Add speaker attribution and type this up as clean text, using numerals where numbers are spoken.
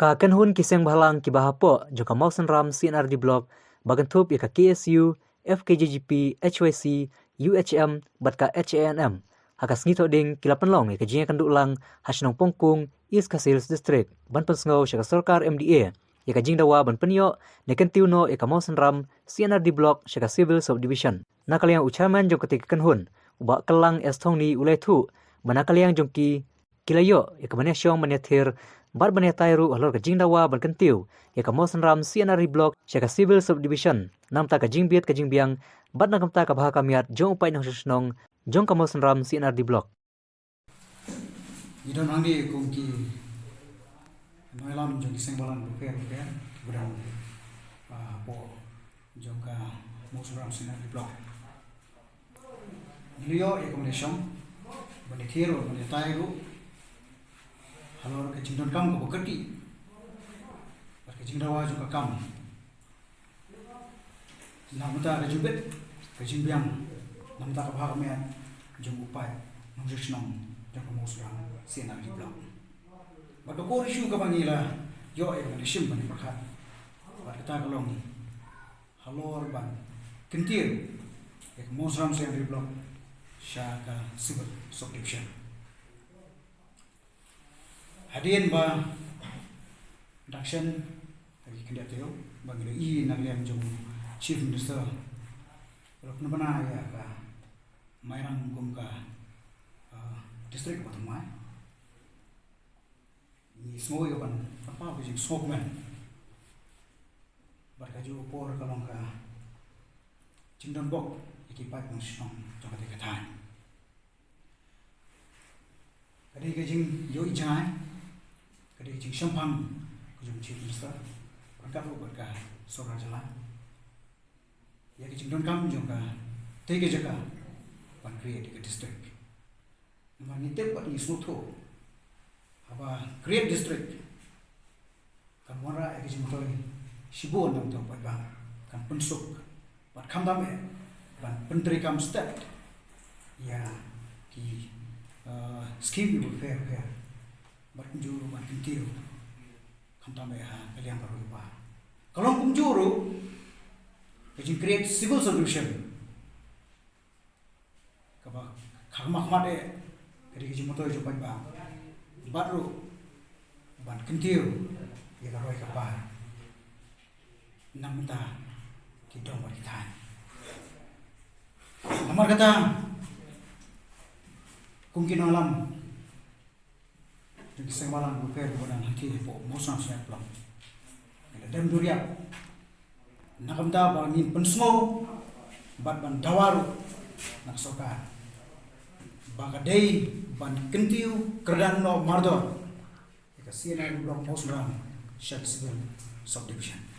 Speaker 1: Ka kanhun kiseng bahalang kibahapo joka mausan ram CNRD block bagantup ya ka KSU, FKJGP, HYC, UHM bat ka HANM. Hakas ngito ding kilapan long ya ka jinga kanduk lang hasnong pongkung East Kasils District ban pensngaw siya ka Sarkar MDA ya ka jing dawa ban penyo ne kantiuno ya ka mausan ram CNRD block siya ka Civil Subdivision. Nakaliang ucaman jong ketika kanhun uba kelang estong ni ulai tu banakaliang jongki kilayo ya ka manesyong manetir bar banetai ru halor ka jingdawa ban kentiu ya ka mausan ram CNRD block siya ka Civil Subdivision namta ka jingbiat ka jingbiang bat na kamta ka bahaka miat jong upai nang susnong jong ka mausan ram CNRD block.
Speaker 2: Idon hangi kungki noilam jong kiseng balan buker berang po jong ka mausan ram CNRD block. Liyo ya kombinasyon banitiro banetai ru halor ke jingdon kam ko bekerti ke jingdawa juga kam namta ke jubet ke jingbiang namta ka bahamian jong upai nang jesnong jong mosra CNRD block baka ko isu ka bangila yo e ban sim ban pakhat baka ta kalong halor ban kentir ek mosra CNRD block syaka Civil Subdivision. Hadirin ba Dakshan lagi kendia teo bagi i nagliam jong Chief Minister kalau pernah ya ka mairang gum ka district Batamai ni semua ya ban apa bijing smokeman barkaju por kalong ka jingdon bok ikipat ng song jong katikatan kadi kajing yo ijai kadi jing sampang kujung Chief Minister berkat lu berkah sora jalan ya kajing don kam jong ka tege jaga ban create ke district nama nitep pat ni smuto aba create district kan wara kajing toy sibon nam to pat ba kan pensuk bat khamdam ban penteri kam step ya ki scheme will fair bat kunjuru ban kintiu khamdam ha kalian baru ba kalau kunjuru kajing create civil solution kaba khagmak made kadi kajing motor jo pat ba baru ban kintiu ya garoi ka ba namta kidong baritan nomor kata kungkin alam kisah malam bukan bukan hati po mosam saya pulang dan duriak nakam ta bangin pensmo bat ban dawaru nak soka bagadei ban kentiu kerdan no mardor ka CNRD block mosram Civil Subdivision.